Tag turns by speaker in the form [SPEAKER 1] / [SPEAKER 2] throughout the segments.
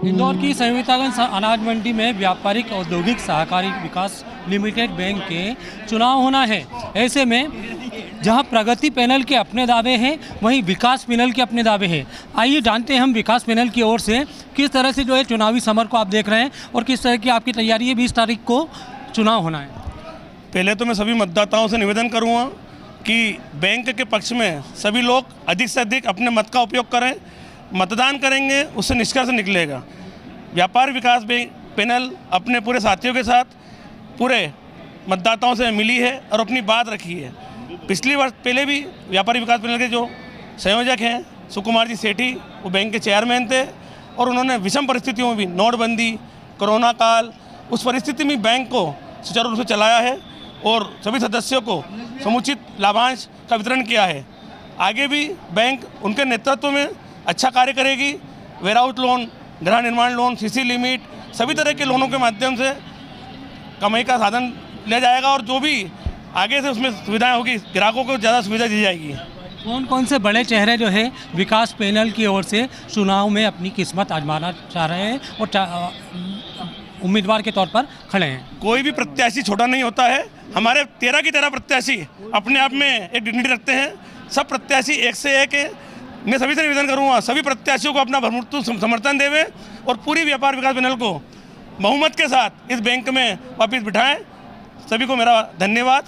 [SPEAKER 1] इंदौर की संयुक्तागंज अनाज मंडी में व्यापारिक औद्योगिक सहकारी विकास लिमिटेड बैंक के चुनाव होना है। ऐसे में जहां प्रगति पैनल के अपने दावे हैं, वहीं विकास पैनल के अपने दावे हैं। आइए जानते हैं हम विकास पैनल की ओर से किस तरह से जो है चुनावी समर को आप देख रहे हैं और किस तरह की आपकी तैयारी है। 20 तारीख को चुनाव होना है।
[SPEAKER 2] पहले तो मैं सभी मतदाताओं से निवेदन करूंगा कि बैंक के पक्ष में सभी लोग अधिक से अधिक अपने मत का उपयोग करें। मतदान करेंगे, उससे निष्कर्ष निकलेगा। व्यापार विकास पैनल अपने पूरे साथियों के साथ पूरे मतदाताओं से मिली है और अपनी बात रखी है। पिछली वर्ष पहले भी व्यापारी विकास पैनल के जो संयोजक हैं सुकुमार जी सेठी, वो बैंक के चेयरमैन थे और उन्होंने विषम परिस्थितियों में भी, नोटबंदी, कोरोना काल, उस परिस्थिति में बैंक को सुचारू रूप से चलाया है और सभी सदस्यों को समुचित लाभांश का वितरण किया है। आगे भी बैंक उनके नेतृत्व में अच्छा कार्य करेगी। वेयरहाउस लोन, गृह निर्माण लोन, सीसी लिमिट, सभी तरह के लोनों के माध्यम से कमाई का साधन लिया जाएगा और जो भी आगे से उसमें सुविधाएं होगी, ग्राहकों को ज़्यादा सुविधा दी जाएगी।
[SPEAKER 1] कौन कौन से बड़े चेहरे जो है विकास पैनल की ओर से चुनाव में अपनी किस्मत आजमाना चाह रहे हैं और उम्मीदवार के तौर पर खड़े हैं?
[SPEAKER 2] कोई भी प्रत्याशी छोटा नहीं होता है। हमारे 13 की 13 प्रत्याशी अपने आप में एक डिग्निटी रखते हैं। सब प्रत्याशी एक से एक है। मैं सभी से निवेदन करूंगा, सभी प्रत्याशियों को अपना भरपूर समर्थन देवें और पूरी व्यापार विकास पैनल को बहुमत के साथ इस बैंक में वापस बिठाएं। सभी को मेरा धन्यवाद।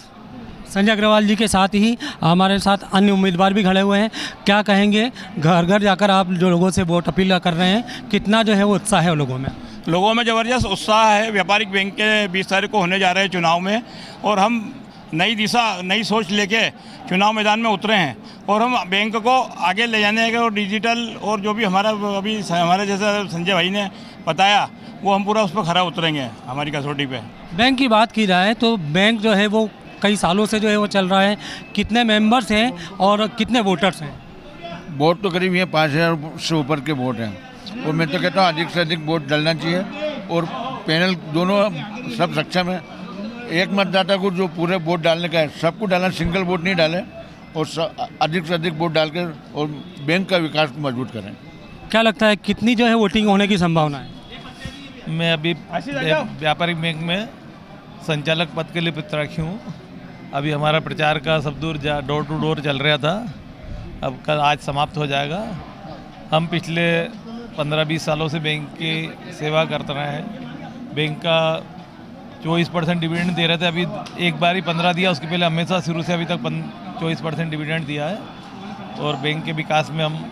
[SPEAKER 1] संजय अग्रवाल जी के साथ ही हमारे साथ अन्य उम्मीदवार भी खड़े हुए हैं। क्या कहेंगे, घर घर जाकर आप जो लोगों से वोट अपील कर रहे हैं, कितना जो है वो उत्साह है लोगों में?
[SPEAKER 3] लोगों में ज़बरदस्त उत्साह है। व्यापारिक बैंक के 20 तारीख को होने जा रहे हैं चुनाव में और हम नई दिशा, नई सोच लेके चुनाव मैदान में उतरे हैं और हम बैंक को आगे ले जाने के और डिजिटल और जो भी हमारे जैसा संजय भाई ने बताया, वो हम पूरा उस पर खरा उतरेंगे हमारी कसौटी पे।
[SPEAKER 1] बैंक की बात की जाए तो बैंक जो है वो कई सालों से जो है वो चल रहा है। कितने मेंबर्स हैं और कितने वोटर्स हैं?
[SPEAKER 4] वोट तो करीब ये 5000 से ऊपर के वोट हैं और मैं तो कहता हूँ अधिक से अधिक वोट डालना चाहिए और पैनल दोनों सब सक्षम है। एक मतदाता को जो पूरे वोट डालने का है, सबको डालना, सिंगल वोट नहीं डालें और अधिक से अधिक वोट डालकर और बैंक का विकास को मजबूत करें।
[SPEAKER 1] क्या लगता है कितनी जो है वोटिंग होने की संभावना है?
[SPEAKER 5] मैं अभी व्यापारिक बैंक में संचालक पद के लिए प्रत्याशी हूँ। अभी हमारा प्रचार का सब दूर डोर टू डोर चल रहा था, अब कल आज समाप्त हो जाएगा। हम पिछले 15-20 सालों से बैंक की सेवा करते रहे हैं। बैंक का 24% डिविडेंड दे रहे थे, अभी एक बार ही 15 दिया, उसके पहले हमेशा शुरू से अभी तक 24% डिविडेंड दिया है और बैंक के विकास में हम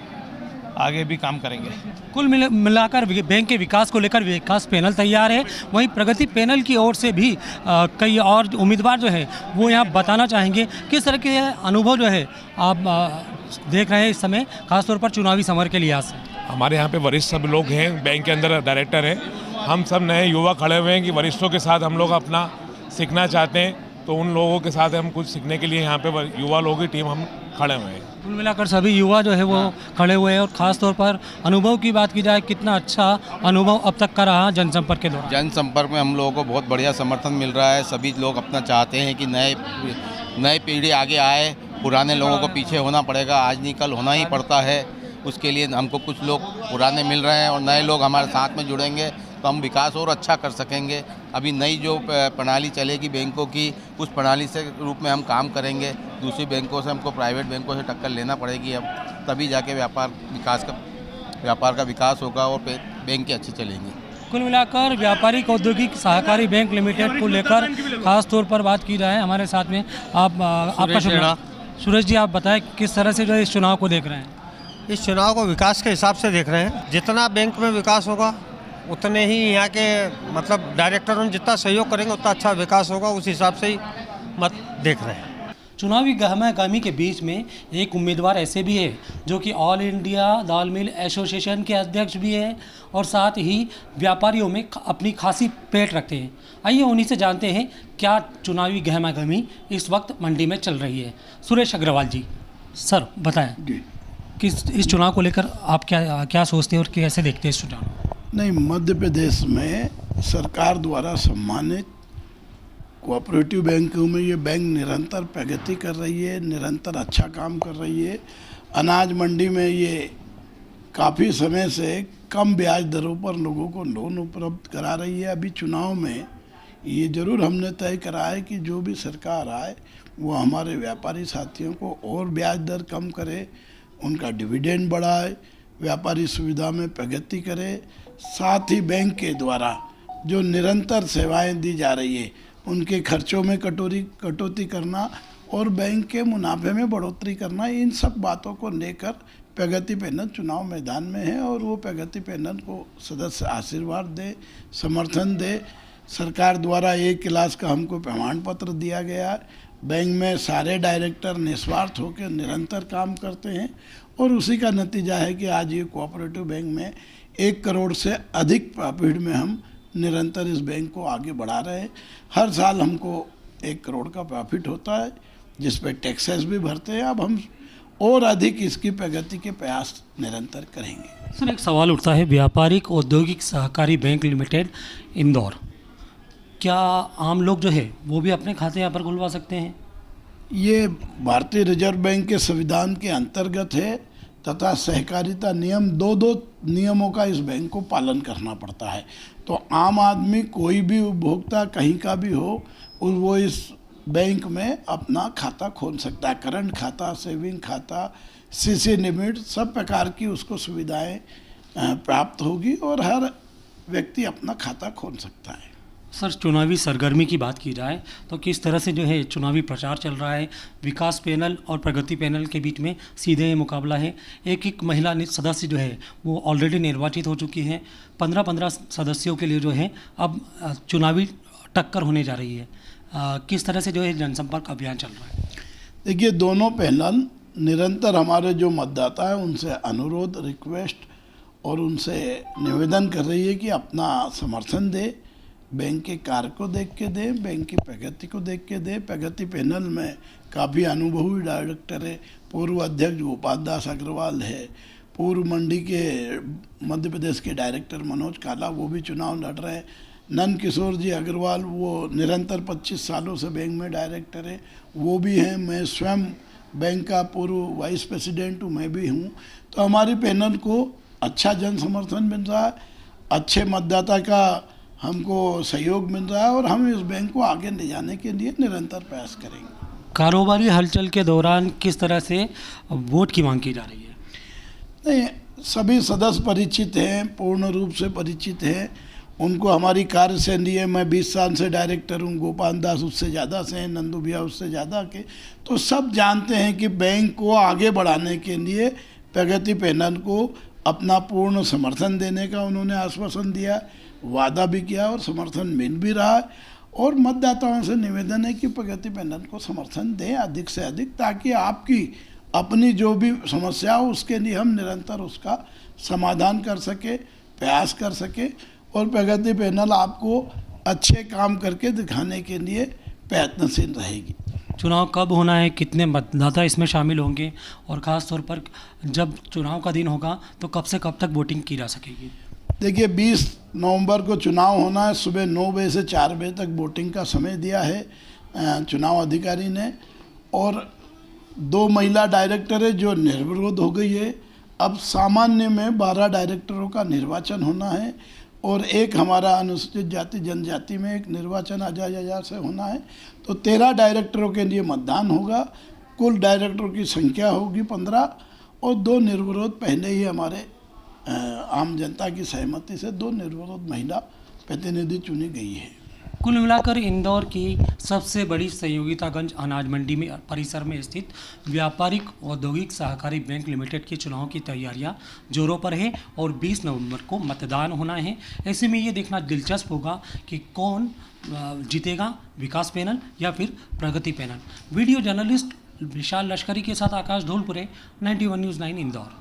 [SPEAKER 5] आगे भी काम करेंगे।
[SPEAKER 1] कुल मिलाकर बैंक के विकास को लेकर विकास पैनल तैयार है। वहीं प्रगति पैनल की ओर से भी कई और उम्मीदवार जो है वो यहाँ बताना चाहेंगे किस तरह के अनुभव जो है आप देख रहे हैं इस समय, खासतौर पर चुनावी समर के लिहाज से।
[SPEAKER 6] हमारे यहाँ पे वरिष्ठ सब लोग हैं, बैंक के अंदर डायरेक्टर हैं। हम सब नए युवा खड़े हुए हैं कि वरिष्ठों के साथ हम लोग अपना सीखना चाहते हैं, तो उन लोगों के साथ हम कुछ सीखने के लिए यहाँ पे युवा लोगों की टीम हम खड़े हुए हैं।
[SPEAKER 1] कुल मिलाकर सभी युवा जो है वो खड़े हुए हैं और ख़ास तौर पर अनुभव की बात की जाए, कितना अच्छा अनुभव अब तक का रहा जनसंपर्क के दौरान?
[SPEAKER 7] जनसंपर्क में हम लोगों को बहुत बढ़िया समर्थन मिल रहा है। सभी लोग अपना चाहते हैं कि नए पीढ़ी आगे आए, पुराने लोगों को पीछे होना पड़ेगा, आज नहीं कल होना ही पड़ता है। उसके लिए हमको कुछ लोग पुराने मिल रहे हैं और नए लोग हमारे साथ में जुड़ेंगे तो हम विकास और अच्छा कर सकेंगे। अभी नई जो प्रणाली चलेगी बैंकों की, उस प्रणाली से रूप में हम काम करेंगे। दूसरी बैंकों से हमको, प्राइवेट बैंकों से टक्कर लेना पड़ेगी अब, तभी जाके व्यापार का विकास होगा और बैंकें अच्छी चलेंगी।
[SPEAKER 1] कुल मिलाकर व्यापारिक औद्योगिक सहकारी बैंक लिमिटेड को लेकर खास तौर पर बात की जाए, हमारे साथ में आपका सुरेश जी, आप बताएं किस तरह से जो इस चुनाव को देख रहे हैं?
[SPEAKER 8] इस चुनाव को विकास के हिसाब से देख रहे हैं। जितना बैंक में विकास होगा उतने ही यहाँ के मतलब डायरेक्टरों जितना सहयोग करेंगे उतना अच्छा विकास होगा, उस हिसाब से ही मत देख रहे हैं।
[SPEAKER 1] चुनावी गहमागहमी के बीच में एक उम्मीदवार ऐसे भी है जो कि ऑल इंडिया दाल मिल एसोसिएशन के अध्यक्ष भी है और साथ ही व्यापारियों में अपनी खासी पेट रखते हैं। आइए उन्हीं से जानते हैं क्या चुनावी गहमागहमी इस वक्त मंडी में चल रही है। सुरेश अग्रवाल जी, सर बताएं कि इस चुनाव को लेकर आप क्या सोचते हैं और कैसे देखते हैं इस चुनाव?
[SPEAKER 9] नहीं, मध्य प्रदेश में सरकार द्वारा सम्मानित कोऑपरेटिव बैंकों में ये बैंक निरंतर प्रगति कर रही है, निरंतर अच्छा काम कर रही है। अनाज मंडी में ये काफ़ी समय से कम ब्याज दरों पर लोगों को लोन उपलब्ध करा रही है। अभी चुनाव में ये ज़रूर हमने तय करा है कि जो भी सरकार आए वो हमारे व्यापारी साथियों को और ब्याज दर कम करे, उनका डिविडेंड बढ़ाए, व्यापारी सुविधा में प्रगति करे, साथ ही बैंक के द्वारा जो निरंतर सेवाएं दी जा रही है उनके खर्चों में कटौती करना और बैंक के मुनाफे में बढ़ोतरी करना, इन सब बातों को लेकर प्रगति पैनल चुनाव मैदान में है। और वो प्रगति पैनल को सदस्य आशीर्वाद दे, समर्थन दे। सरकार द्वारा 1 क्लास का हमको प्रमाण पत्र दिया गया है। बैंक में सारे डायरेक्टर निस्वार्थ होकर निरंतर काम करते हैं और उसी का नतीजा है कि आज ये कोऑपरेटिव बैंक में 1 करोड़ से अधिक प्रॉफिट में हम निरंतर इस बैंक को आगे बढ़ा रहे हैं। हर साल हमको 1 करोड़ का प्रॉफिट होता है जिस पे टैक्सेस भी भरते हैं। अब हम और अधिक इसकी प्रगति के प्रयास निरंतर करेंगे।
[SPEAKER 1] सर, एक सवाल उठता है, व्यापारिक औद्योगिक सहकारी बैंक लिमिटेड इंदौर, क्या आम लोग जो है वो भी अपने खाते यहाँ पर खुलवा सकते हैं?
[SPEAKER 9] ये भारतीय रिजर्व बैंक के संविधान के अंतर्गत है तथा सहकारिता नियम 2 नियमों का इस बैंक को पालन करना पड़ता है। तो आम आदमी कोई भी उपभोक्ता कहीं का भी हो वो इस बैंक में अपना खाता खोल सकता है। करंट खाता, सेविंग खाता, सीसी लिमिट, सब प्रकार की उसको सुविधाएं प्राप्त होगी और हर व्यक्ति अपना खाता खोल सकता है।
[SPEAKER 1] सर, चुनावी सरगर्मी की बात की जाए तो किस तरह से जो है चुनावी प्रचार चल रहा है? विकास पैनल और प्रगति पैनल के बीच में सीधे मुकाबला है। एक महिला सदस्य जो है वो ऑलरेडी निर्वाचित हो चुकी है। 15 सदस्यों के लिए जो है अब चुनावी टक्कर होने जा रही है। किस तरह से जो है जनसंपर्क अभियान चल रहा है?
[SPEAKER 9] देखिए, दोनों पैनल निरंतर हमारे जो मतदाता है उनसे अनुरोध, रिक्वेस्ट और उनसे निवेदन कर रही है कि अपना समर्थन दे, बैंक के कार्य को देख के दे, बैंक की प्रगति को देख के दे। प्रगति पैनल में काफ़ी अनुभवी डायरेक्टर है। पूर्व अध्यक्ष गोपाल दास अग्रवाल है, पूर्व मंडी के मध्य प्रदेश के डायरेक्टर मनोज काला वो भी चुनाव लड़ रहे हैं। नंद किशोर जी अग्रवाल वो निरंतर 25 सालों से बैंक में डायरेक्टर है, वो भी हैं। मैं स्वयं बैंक का पूर्व वाइस प्रेसिडेंट हूँ, मैं भी हूँ। तो हमारी पैनल को अच्छा जन समर्थन मिल रहा है, अच्छे मतदाता का हमको सहयोग मिल रहा है और हम इस बैंक को आगे ले जाने के लिए निरंतर प्रयास करेंगे।
[SPEAKER 1] कारोबारी हलचल के दौरान किस तरह से वोट की मांग की जा रही है?
[SPEAKER 9] नहीं, सभी सदस्य परिचित हैं, पूर्ण रूप से परिचित हैं। उनको हमारी कार्य से लिए, मैं 20 साल से डायरेक्टर हूँ, गोपाल दास उससे ज़्यादा से हैं, नंदू भैया उससे ज़्यादा के, तो सब जानते हैं कि बैंक को आगे बढ़ाने के लिए प्रगति पैनल को अपना पूर्ण समर्थन देने का उन्होंने आश्वासन दिया, वादा भी किया और समर्थन मिल भी रहा है। और मतदाताओं से निवेदन है कि प्रगति पैनल को समर्थन दें अधिक से अधिक, ताकि आपकी अपनी जो भी समस्या हो उसके लिए हम निरंतर उसका समाधान कर सके, प्रयास कर सके और प्रगति पैनल आपको अच्छे काम करके दिखाने के लिए प्रयत्नशील रहेगी।
[SPEAKER 1] चुनाव कब होना है, कितने मतदाता इसमें शामिल होंगे और ख़ास तौर पर जब चुनाव का दिन होगा तो कब से कब तक वोटिंग की जा सकेगी?
[SPEAKER 9] देखिए, 20 नवंबर को चुनाव होना है। सुबह 9 बजे से 4 बजे तक वोटिंग का समय दिया है चुनाव अधिकारी ने। और 2 महिला डायरेक्टर है जो निर्विरोध हो गई है। अब सामान्य में 12 डायरेक्टरों का निर्वाचन होना है और एक हमारा अनुसूचित जाति जनजाति में एक निर्वाचन आजाद से होना है। तो 13 डायरेक्टरों के लिए मतदान होगा। कुल डायरेक्टरों की संख्या होगी 15 और 2 निर्विरोध पहले ही हमारे आम जनता की सहमति से 2 निर्विरोध महिला प्रतिनिधि चुनी गई है।
[SPEAKER 1] कुल मिलाकर इंदौर की सबसे बड़ी सहयोगितागंज अनाज मंडी में परिसर में स्थित व्यापारिक औद्योगिक सहकारी बैंक लिमिटेड के चुनाव की तैयारियां जोरों पर है और 20 नवंबर को मतदान होना है। ऐसे में ये देखना दिलचस्प होगा कि कौन जीतेगा, विकास पैनल या फिर प्रगति पैनल। वीडियो जर्नलिस्ट विशाल लश्करी के साथ आकाश धूलपुरे, 91 न्यूज़ 9 इंदौर।